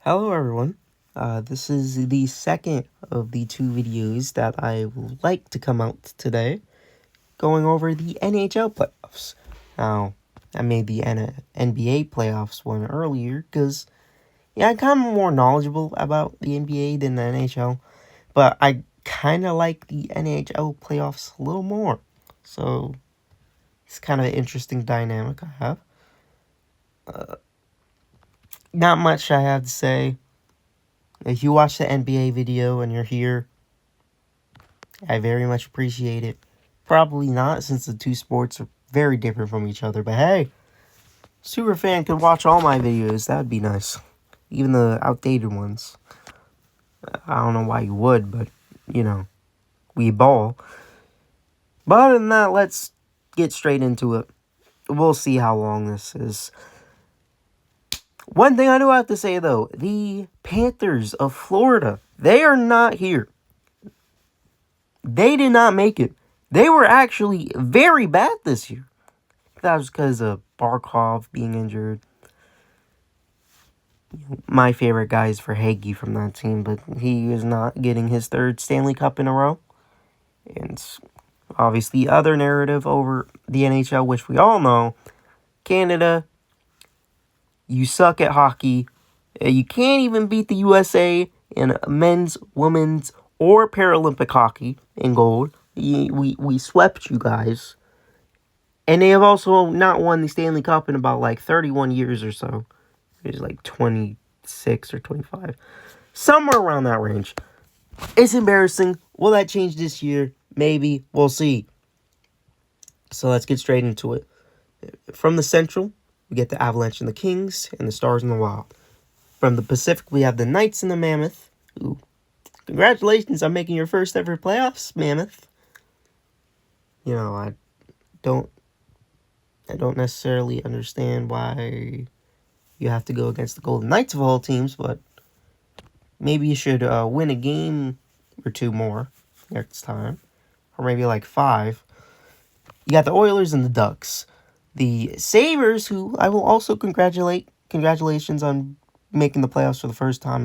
Hello everyone, this is the second of the two videos that I would like to come out today, going over the NHL playoffs. Now, I made the NBA playoffs one earlier, because, I'm kind of more knowledgeable about the NBA than the NHL, but I kind of like the NHL playoffs a little more, so it's kind of an interesting dynamic I have. Not much I have to say. If you watch the NBA video and you're here, I very much appreciate it. Probably not, since the two sports are very different from each other. But hey, Superfan could watch all my videos. That would be nice. Even the outdated ones. I don't know why you would, but, we ball. But other than that, let's get straight into it. We'll see how long this is. One thing I do have to say, though, the Panthers of Florida, they are not here. They did not make it. They were actually very bad this year. That was because of Barkov being injured. My favorite guy is Verhaeghe from that team, but he is not getting his third Stanley Cup in a row. And obviously, other narrative over the NHL, which we all know, Canada, you suck at hockey. You can't even beat the USA in men's, women's, or Paralympic hockey in gold. We swept you guys. And they have also not won the Stanley Cup in about 31 years or so. It was 26 or 25. Somewhere around that range. It's embarrassing. Will that change this year? Maybe. We'll see. So let's get straight into it. From the Central, we get the Avalanche and the Kings, and the Stars and the Wild. From the Pacific, we have the Knights and the Mammoth. Ooh. Congratulations on making your first ever playoffs, Mammoth. I don't necessarily understand why you have to go against the Golden Knights of all teams, but maybe you should win a game or two more next time, or maybe 5. You got the Oilers and the Ducks. The Sabres, who I will also congratulations on making the playoffs for the first time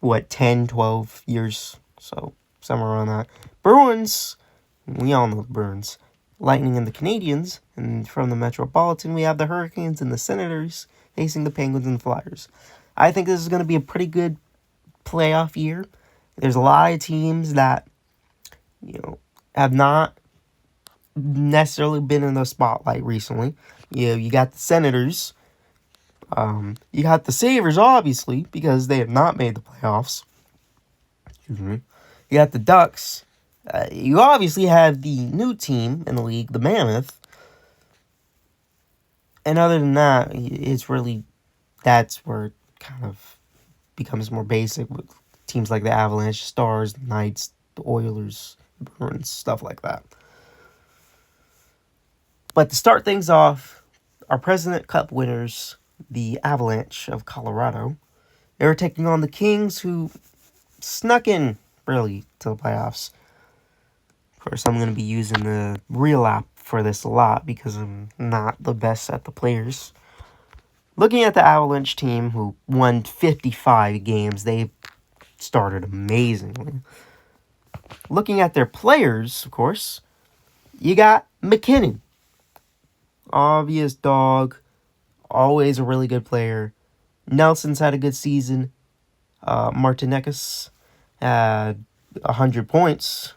in 10, 12 years, so somewhere around that. Bruins, we all know the Bruins. Lightning and the Canadians, and from the Metropolitan, we have the Hurricanes and the Senators facing the Penguins and the Flyers. I think this is going to be a pretty good playoff year. There's a lot of teams that, have not necessarily been in the spotlight recently. You got the Senators. You got the Sabres, obviously, because they have not made the playoffs. Excuse me. You got the Ducks. You obviously have the new team in the league, the Mammoth. And other than that, that's where it kind of becomes more basic with teams like the Avalanche, Stars, the Knights, the Oilers, the Bruins, stuff like that. But to start things off, our President Cup winners, the Avalanche of Colorado, they were taking on the Kings, who snuck in, really, to the playoffs. Of course, I'm going to be using the real app for this a lot because I'm not the best at the players. Looking at the Avalanche team, who won 55 games, they started amazingly. Looking at their players, of course, you got McKinnon. Obvious dog. Always a really good player. Nelson's had a good season. Martinekis had 100 points.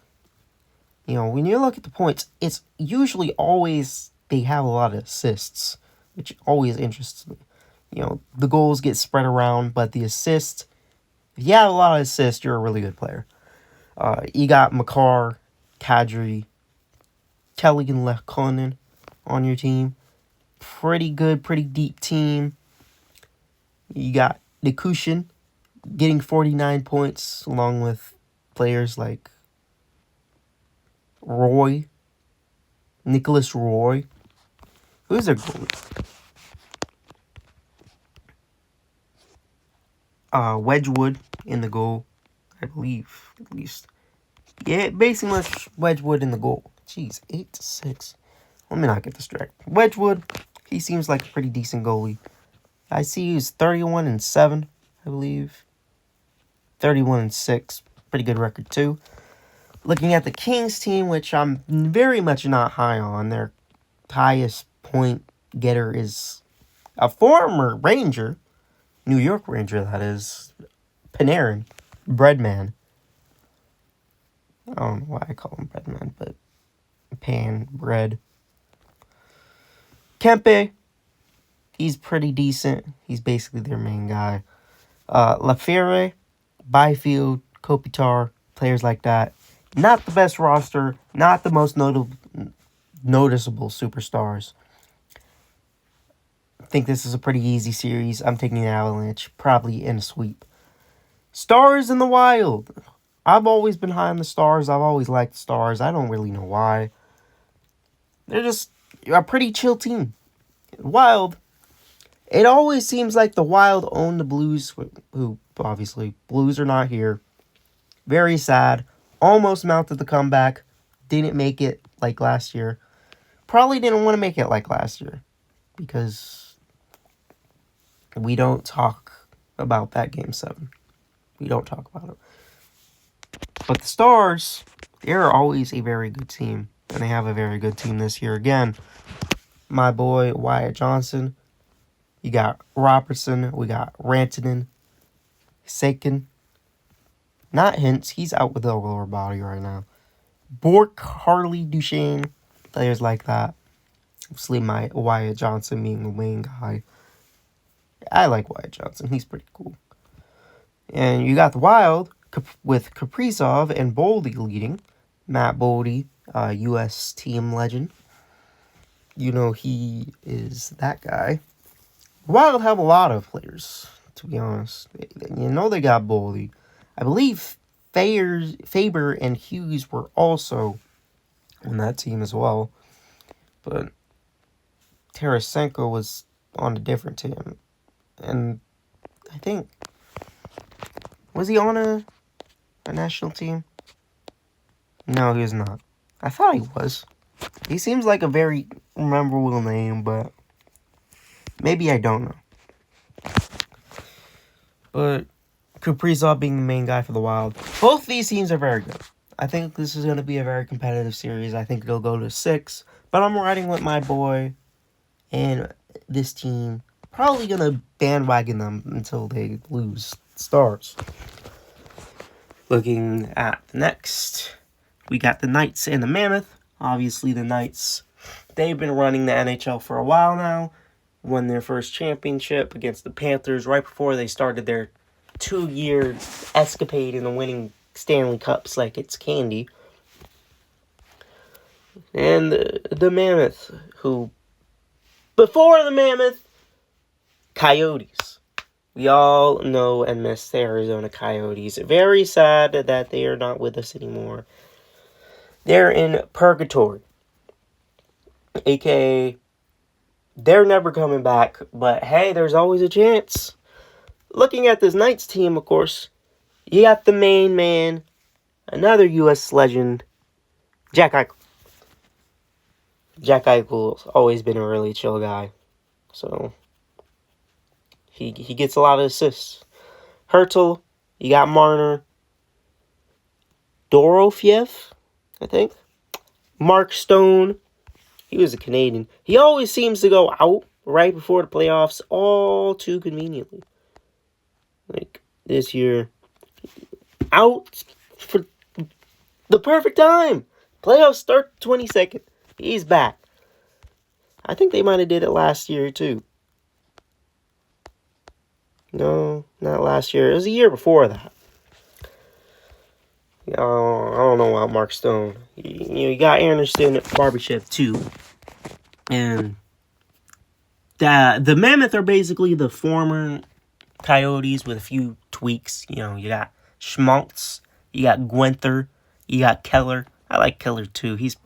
When you look at the points, it's usually always they have a lot of assists, which always interests me. The goals get spread around, but the assists, if you have a lot of assists, you're a really good player. You got Makar, Kadri, Kelly, and Lehkonen on your team. Pretty good, pretty deep team. You got Nikushin getting 49 points, along with players like Nicholas Roy. Who's their goalie? Wedgwood in the goal, I believe, at least. Yeah, basically Wedgwood in the goal. Jeez, 8-6. Let me not get distracted. Wedgwood, he seems like a pretty decent goalie. ICU's 31-7, I believe. 31-6, pretty good record too. Looking at the Kings team, which I'm very much not high on, their highest point getter is a former Ranger, New York Ranger that is, Panarin, Breadman. I don't know why I call him Breadman, but bread. Kempe, he's pretty decent. He's basically their main guy. Lafayette, Byfield, Kopitar, players like that. Not the best roster, not the most noticeable superstars. I think this is a pretty easy series. I'm taking the Avalanche, probably in a sweep. Stars in the Wild. I've always been high on the Stars. I've always liked the Stars. I don't really know why. They're just a pretty chill team. Wild. It always seems like the Wild own the Blues, who obviously Blues are not here. Very sad. Almost mounted the comeback. Didn't make it like last year. Probably didn't want to make it like last year. Because we don't talk about that Game 7. We don't talk about it. But the Stars, they're always a very good team. And they have a very good team this year again. My boy, Wyatt Johnson. You got Robertson. We got Rantanen. Sakin. Not Hintz. He's out with a lower body right now. Bork, Harley, Duchesne. Players like that. Obviously, my Wyatt Johnson being the main guy. I like Wyatt Johnson. He's pretty cool. And you got the Wild with Kaprizov and Boldy leading. Matt Boldy, U.S. team legend. You know he is that guy. Wild have a lot of players, to be honest. You know they got Boldy. I believe Faber and Hughes were also on that team as well. But Tarasenko was on a different team. And I think... Was he on a national team? No, he was not. I thought he was. He seems like a very memorable name, but maybe I don't know. But Kaprizov being the main guy for the Wild. Both these teams are very good. I think this is going to be a very competitive series. I think it'll go to 6. But I'm riding with my boy and this team. Probably going to bandwagon them until they lose Stars. Looking at the next, we got the Knights and the Mammoth. Obviously, the Knights, they've been running the NHL for a while now. Won their first championship against the Panthers right before they started their 2-year escapade in the winning Stanley Cups like it's candy. And the Mammoth, who, before the Mammoth, Coyotes. We all know and miss the Arizona Coyotes. Very sad that they are not with us anymore. They're in purgatory. AKA, they're never coming back. But hey, there's always a chance. Looking at this Knights team, of course, you got the main man, another U.S. legend, Jack Eichel. Jack Eichel's always been a really chill guy. So... He gets a lot of assists. Hertel, you got Marner. Dorofiev, I think. Mark Stone, he was a Canadian. He always seems to go out right before the playoffs all too conveniently. Like this year, out for the perfect time. Playoffs start 22nd. He's back. I think they might have did it last year too. No, not last year. It was a year before that. I don't know about Mark Stone. You got Anderson at Barbashev too. And the Mammoth are basically the former Coyotes with a few tweaks. You know, you got Schmaltz, you got Gwenther, you got Keller. I like Keller too. He's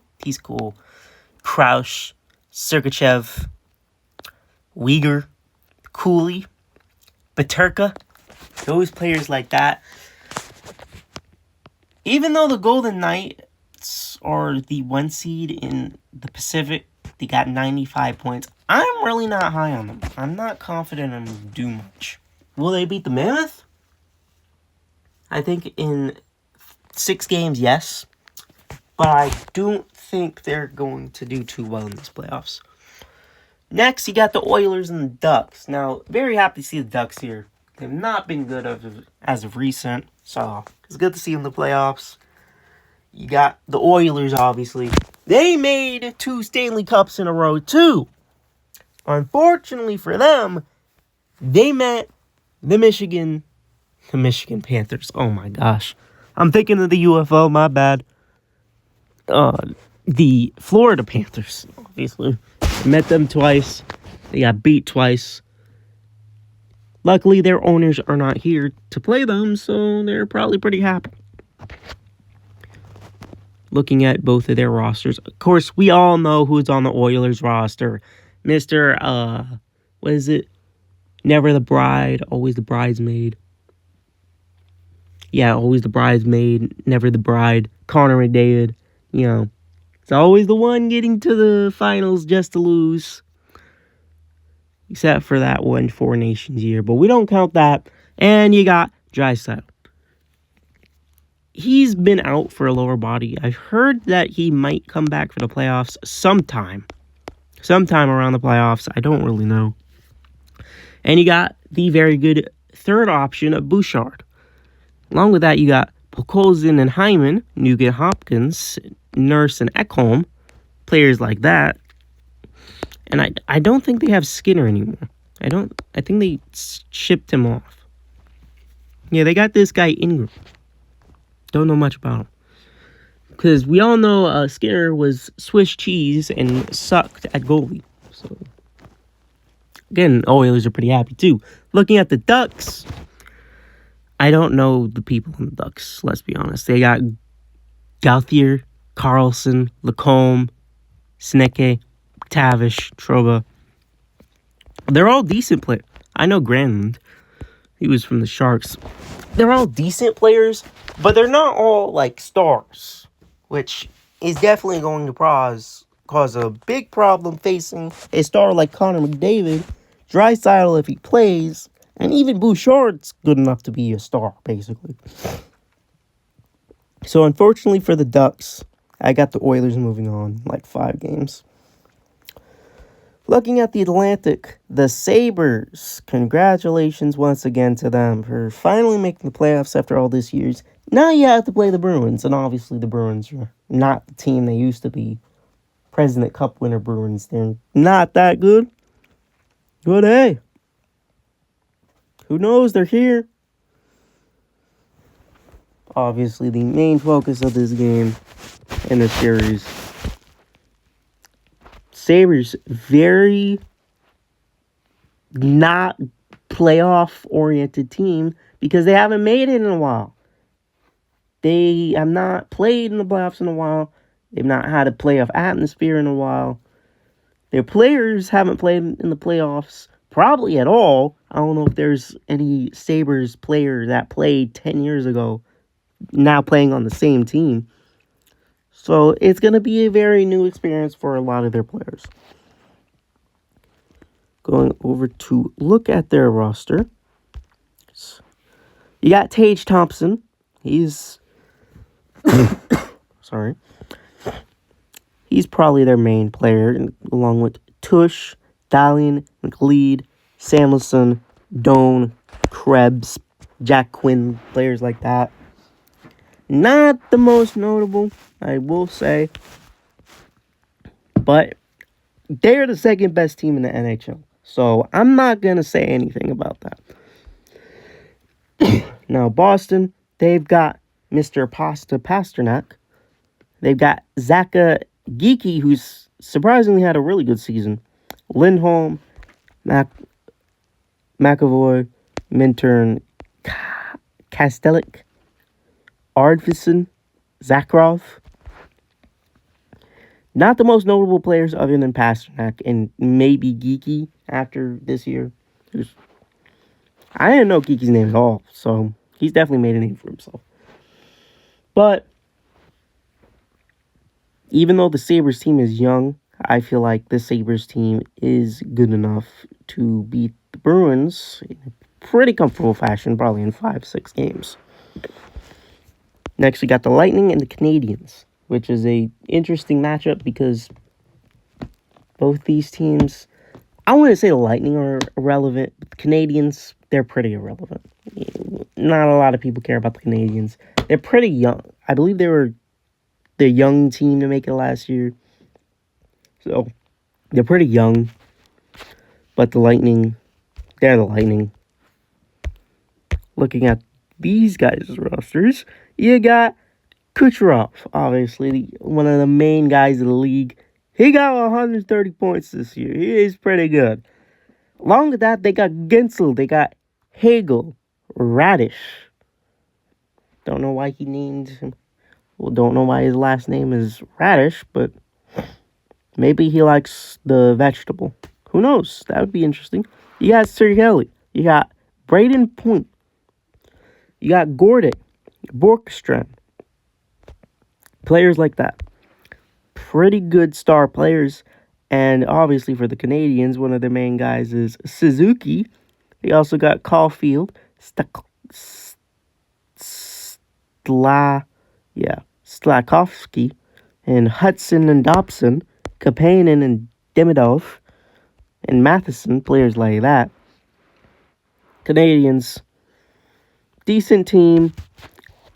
cool. Kraush, Sergachev, Uyghur, Cooley, Peterka, those players like that. Even though the Golden Knights are the 1 seed in the Pacific, They got 95 points. I'm really not high on them. I'm not confident in them to do much. Will they beat the Mammoth? I think in 6 games, yes. But I don't think they're going to do too well in these playoffs. Next, you got the Oilers and the Ducks. Now, very happy to see the Ducks here. They've not been good as of recent, so it's good to see them in the playoffs. You got the Oilers, obviously. They made 2 Stanley Cups in a row, too. Unfortunately for them, they met the Michigan Panthers. Oh my gosh. I'm thinking of the UFO, my bad. The Florida Panthers, obviously. Met them twice. They got beat twice. Luckily, their owners are not here to play them, so they're probably pretty happy. Looking at both of their rosters. Of course, we all know who's on the Oilers roster. Mr. What is it? Never the bride, always the bridesmaid. Yeah, always the bridesmaid, never the bride. Connor McDavid, you know. It's always the one getting to the finals just to lose. Except for that one 4 Nations year. But we don't count that. And you got Draisaitl. He's been out for a lower body. I've heard that he might come back for the playoffs sometime. Sometime around the playoffs. I don't really know. And you got the very good third option of Bouchard. Along with that, you got Pokolzin and Hyman, Nugent Hopkins, Nurse and Ekholm. Players like that. And I don't think they have Skinner anymore. I think they shipped him off. Yeah, they got this guy Ingram. Don't know much about him. Because we all know Skinner was Swiss cheese and sucked at goalie. So, again, Oilers are pretty happy too. Looking at the Ducks, I don't know the people in the Ducks, let's be honest. They got Gauthier, Carlson, Lacombe, Sneke, Tavish, Troba. They're all decent players. I know Granlund. He was from the Sharks. They're all decent players, but they're not all like stars, which is definitely going to cause a big problem facing a star like Connor McDavid, Draisaitl if he plays, and even Bouchard's good enough to be a star, basically. So unfortunately for the Ducks, I got the Oilers moving on like 5 games. Looking at the Atlantic, the Sabres. Congratulations once again to them for finally making the playoffs after all these years. Now you have to play the Bruins, and obviously the Bruins are not the team they used to be. President Cup winner Bruins, they're not that good. But hey, who knows, they're here. Obviously the main focus of this game and the series. Sabres, very not playoff-oriented team because they haven't made it in a while. They have not played in the playoffs in a while. They've not had a playoff atmosphere in a while. Their players haven't played in the playoffs probably at all. I don't know if there's any Sabres player that played 10 years ago now playing on the same team. So it's going to be a very new experience for a lot of their players. Going over to look at their roster. You got Tage Thompson. He's... sorry. He's probably their main player, along with Tush, Dahlian, McLeod, Samuelson, Doan, Krebs, Jack Quinn, players like that. Not the most notable, I will say. But they're the second best team in the NHL. So I'm not going to say anything about that. Now, Boston, they've got Mr. Pasta Pasternak. They've got Zaka Geeky, who's surprisingly had a really good season. Lindholm, McAvoy, Minturn, Kastelik, Ardvison, Zakharov. Not the most notable players other than Pasternak and maybe Geeky after this year. I didn't know Geeky's name at all, so he's definitely made a name for himself. But even though the Sabres team is young, I feel like the Sabres team is good enough to beat the Bruins in a pretty comfortable fashion, probably in 5-6 games. Next, we got the Lightning and the Canadiens, which is a interesting matchup because both these teams, I wouldn't say the Lightning are irrelevant, but the Canadiens, they're pretty irrelevant. Not a lot of people care about the Canadiens. They're pretty young. I believe they were the young team to make it last year. So, they're pretty young. But the Lightning, they're the Lightning. Looking at these guys' rosters, you got Kucherov, obviously, one of the main guys in the league. He got 130 points this year. He is pretty good. Along with that, they got Gensel, they got Hagel, Radish. Don't know why he named him. Well, don't know why his last name is Radish, but maybe he likes the vegetable. Who knows? That would be interesting. You got Sir Kelly. You got Braden Point. You got Gordon, Borkstrand. Players like that. Pretty good star players. And obviously for the Canadians, one of their main guys is Suzuki. They also got Caulfield, Slakovsky, and Hudson and Dobson, Kapanen and Demidov, and Matheson, players like that. Canadians, decent team.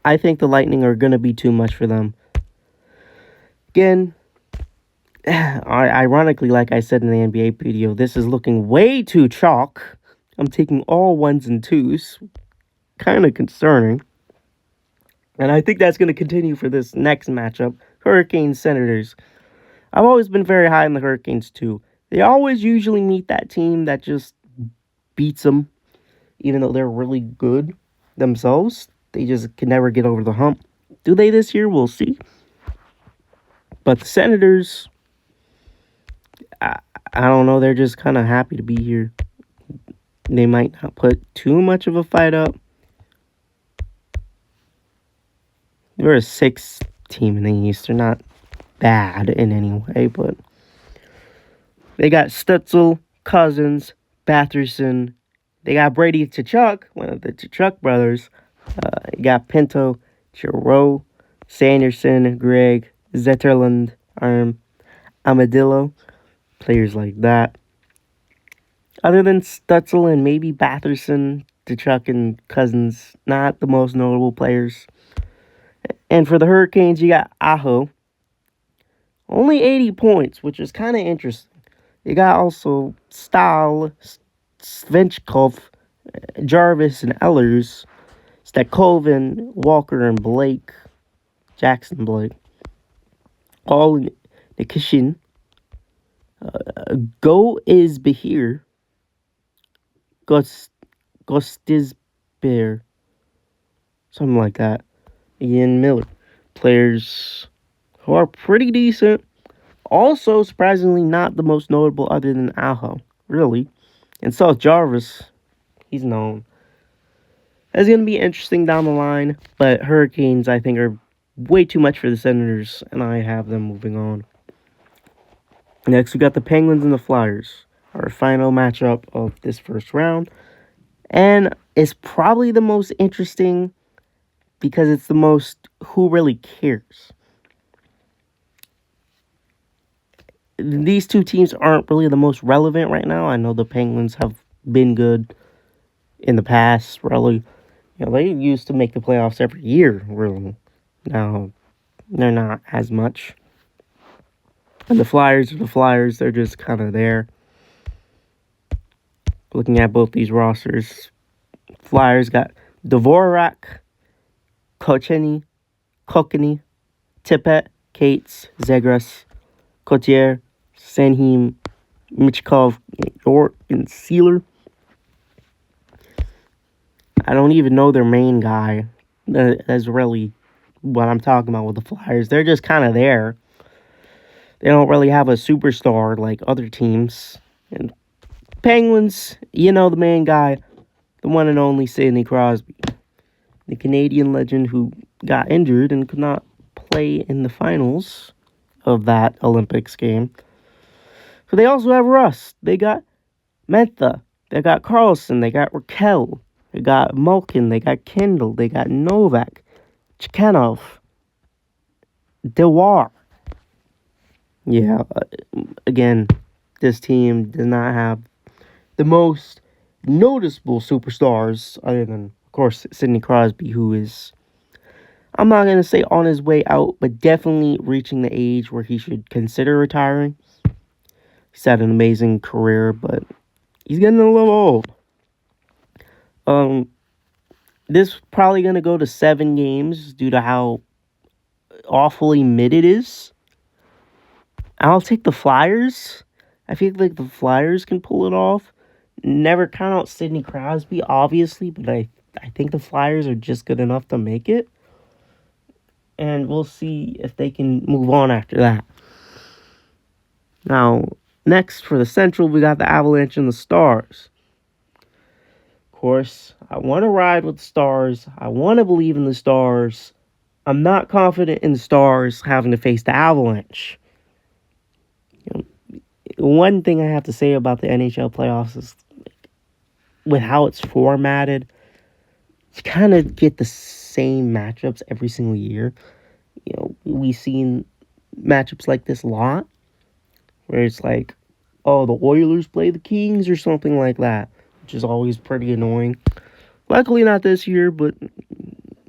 I think the Lightning are going to be too much for them. Again, ironically, like I said in the NBA video, this is looking way too chalk. I'm taking all ones and twos. Kind of concerning. And I think that's going to continue for this next matchup. Hurricanes, Senators. I've always been very high on the Hurricanes too. They always usually meet that team that just beats them. Even though they're really good themselves. They just can never get over the hump. Do they this year? We'll see. But the Senators, I don't know. They're just kind of happy to be here. They might not put too much of a fight up. They're a 6th team in the East. They're not bad in any way, but they got Stutzel, Cousins, Batherson. They got Brady Tkachuk, one of the Tkachuk brothers. You got Pinto, Giroux, Sanderson, Greg, Zetterlund, Amadillo. Players like that. Other than Stutzel and maybe Batherson, Tkachuk, and Cousins, not the most notable players. And for the Hurricanes, you got Aho. Only 80 points, which is kind of interesting. You got also Stahl, Svenchkov, Jarvis, and Ellers. Stakovin, Walker, and Blake. Jackson Blake. All in the Kishin. Go is Behir. Gostisbear. Something like that. Ian Miller. Players who are pretty decent. Also, surprisingly, not the most notable other than Aho. Really. And so Jarvis. He's known. That's going to be interesting down the line. But Hurricanes, I think, are way too much for the Senators. And I have them moving on. Next, we got the Penguins and the Flyers. Our final matchup of this first round. And it's probably the most interesting because it's the most who really cares. These two teams aren't really the most relevant right now. I know the Penguins have been good in the past, really. You know, they used to make the playoffs every year, really. Now, they're not as much. And the Flyers are the Flyers. They're just kind of there. Looking at both these rosters, Flyers got Dvorak, Kocheny, Tippett, Cates, Zegras, Cotier, Sanheim, Michkov, York, and Sealer. I don't even know their main guy. That's really what I'm talking about with the Flyers. They're just kind of there. They don't really have a superstar like other teams. And Penguins, you know the main guy, the one and only Sidney Crosby. The Canadian legend who got injured and could not play in the finals of that Olympics game. So they also have Rust. They got Mentha. They got Carlson. They got Raquel. They got Malkin. They got Kendall. They got Novak. Chikhanov. Dewar. Yeah, again, this team does not have the most noticeable superstars, other than, of course, Sidney Crosby, who is, I'm not going to say on his way out, but definitely reaching the age where he should consider retiring. He's had an amazing career, but he's getting a little old. This is probably going to go to 7 games due to how awfully mid it is. I'll take the Flyers. I feel like the Flyers can pull it off. Never count out Sidney Crosby, obviously, but I think the Flyers are just good enough to make it. And we'll see if they can move on after that. Now, next for the Central, we got the Avalanche and the Stars. Of course, I want to ride with the Stars. I want to believe in the Stars. I'm not confident in the Stars having to face the Avalanche. One thing I have to say about the NHL playoffs is, with how it's formatted, you kind of get the same matchups every single year. You know, we've seen matchups like this a lot, where it's like, oh, the Oilers play the Kings or something like that, which is always pretty annoying. Luckily not this year, but,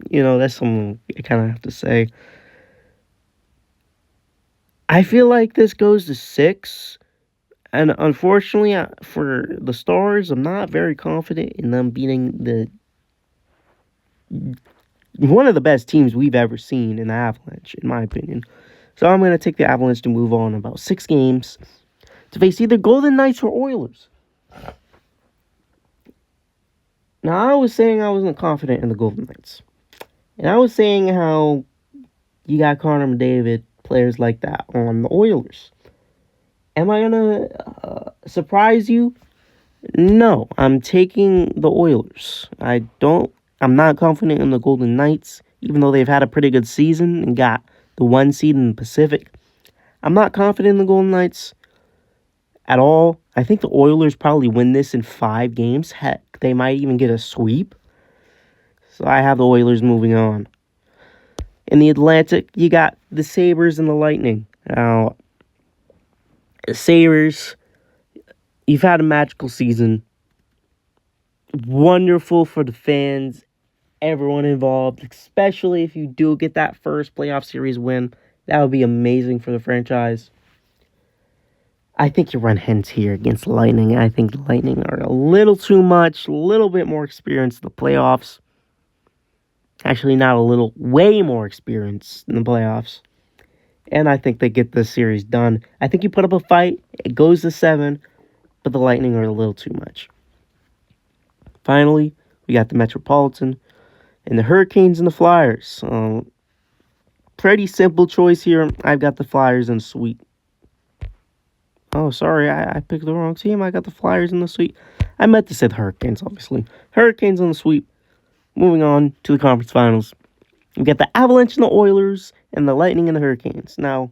you know, that's something I kind of have to say. I feel like this goes to 6. And unfortunately, for the Stars, I'm not very confident in them beating one of the best teams we've ever seen in the Avalanche, in my opinion. So I'm going to take the Avalanche to move on about 6 games to face either Golden Knights or Oilers. Now, I was saying I wasn't confident in the Golden Knights. And I was saying how you got Connor McDavid, players like that, on the Oilers. Am I going to surprise you? No, I'm taking the Oilers. I'm not confident in the Golden Knights, even though they've had a pretty good season and got the 1 seed in the Pacific. I'm not confident in the Golden Knights at all. I think the Oilers probably win this in 5 games. Heck, they might even get a sweep. So I have the Oilers moving on. In the Atlantic, you got the Sabres and the Lightning. Now, the Sabres, you've had a magical season. Wonderful for the fans, everyone involved, especially if you do get that first playoff series win. That would be amazing for the franchise. I think you run hints here against the Lightning. I think the Lightning are a little too much, a little bit more experienced in the playoffs. Actually, not a little, way more experienced in the playoffs. And I think they get this series done. I think you put up a fight, it goes to 7, but the Lightning are a little too much. Finally, we got the Metropolitan and the Hurricanes and the Flyers. Pretty simple choice here. I've got the Flyers in the sweep. Oh, sorry, I picked the wrong team. I got the Flyers in the sweep. I meant to say the Hurricanes, obviously. Hurricanes on the sweep. Moving on to the conference finals. We got the Avalanche and the Oilers and the Lightning and the Hurricanes. Now,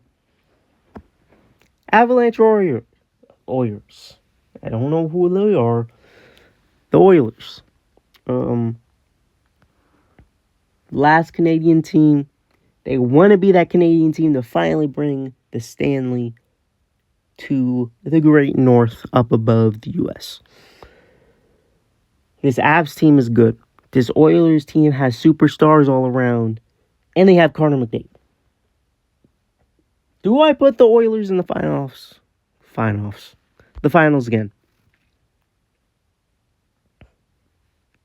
Avalanche or Oilers. I don't know who they are. The Oilers. Last Canadian team. They want to be that Canadian team to finally bring the Stanley to the Great North up above the U.S. This Avs team is good. This Oilers team has superstars all around. And they have Connor McDavid. Do I put the Oilers in the finals? The finals again.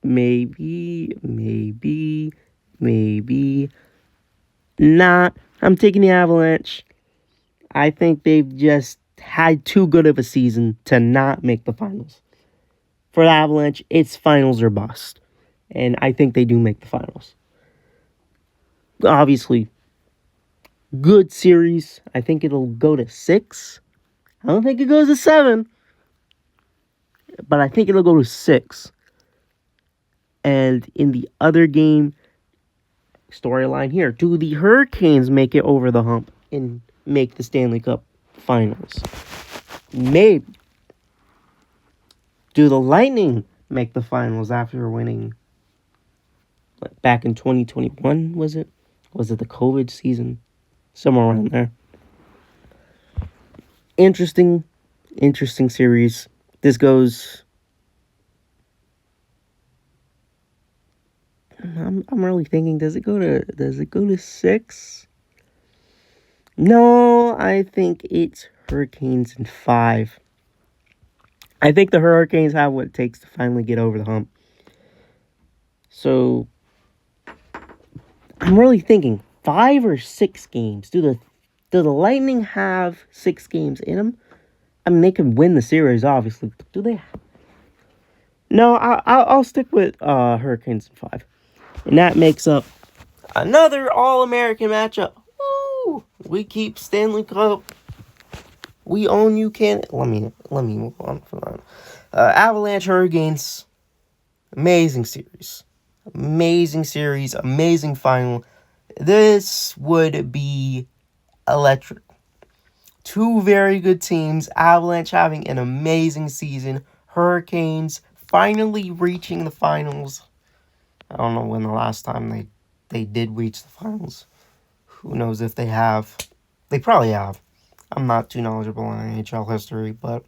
Maybe. Not. I'm taking the Avalanche. I think they've just had too good of a season to not make the finals. For the Avalanche, it's finals or bust. And I think they do make the finals. Obviously, good series. I think it'll go to 6. I don't think it goes to 7. But I think it'll go to 6. And in the other game, storyline here, do the Hurricanes make it over the hump and make the Stanley Cup finals? Maybe. Do the Lightning make the finals after winning? Back in 2021, was it? Was it the COVID season? Somewhere around there. Interesting series. This goes. I'm really thinking. Does it go to 6? No, I think it's Hurricanes in 5. I think the Hurricanes have what it takes to finally get over the hump. So I'm really thinking 5 or 6 games. Do the Lightning have 6 games in them? I mean, they can win the series, obviously. Do they? No, I'll stick with Hurricanes in 5, and that makes up another All-American matchup. Woo! We keep Stanley Cup. We own you, Canada. Let me move on from that. Avalanche Hurricanes. Amazing series. Amazing final. This would be electric. 2 very good teams. Avalanche having an amazing season. Hurricanes finally reaching the finals. I don't know when the last time they did reach the finals. Who knows if they have. They probably have. I'm not too knowledgeable in NHL history, but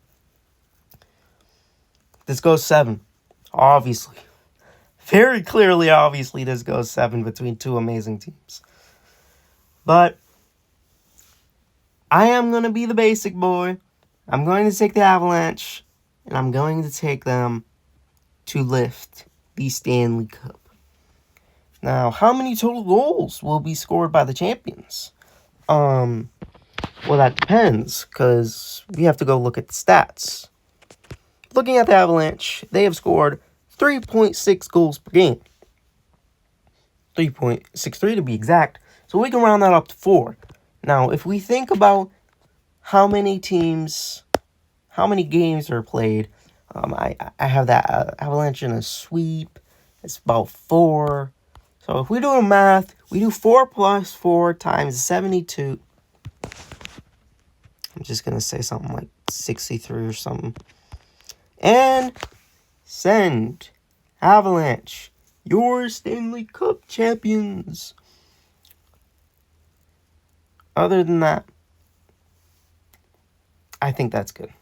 this goes 7. Obviously. Very clearly, obviously, this goes 7 between 2 amazing teams. But I am going to be the basic boy. I'm going to take the Avalanche, and I'm going to take them to lift the Stanley Cup. Now, how many total goals will be scored by the champions? Well, that depends, because we have to go look at the stats. Looking at the Avalanche, they have scored 3.6 goals per game. 3.63 to be exact. So we can round that up to 4. Now, if we think about how many games are played, I have that Avalanche in a sweep. It's about 4. So if we do a math, we do 4 plus 4 times 72. I'm just going to say something like 63 or something. And send Avalanche, your Stanley Cup champions. Other than that, I think that's good.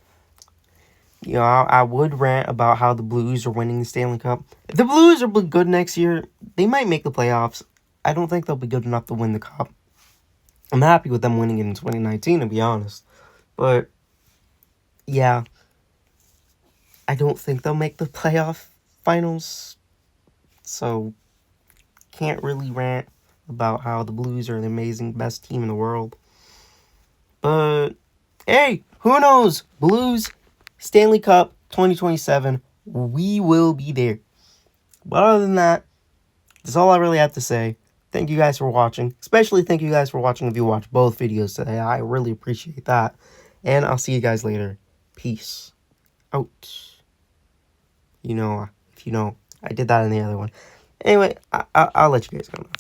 You know, I would rant about how the Blues are winning the Stanley Cup. If the Blues are good next year, they might make the playoffs. I don't think they'll be good enough to win the Cup. I'm happy with them winning it in 2019, to be honest. But, yeah, I don't think they'll make the playoff finals. So, can't really rant about how the Blues are the amazing best team in the world. But, hey, who knows? Blues, Stanley Cup 2027, we will be there. But other than that, that's all I really have to say. Thank you guys for watching. Especially thank you guys for watching if you watch both videos today. I really appreciate that. And I'll see you guys later. Peace out. You know, if you know, I did that in the other one. Anyway, I'll let you guys go now.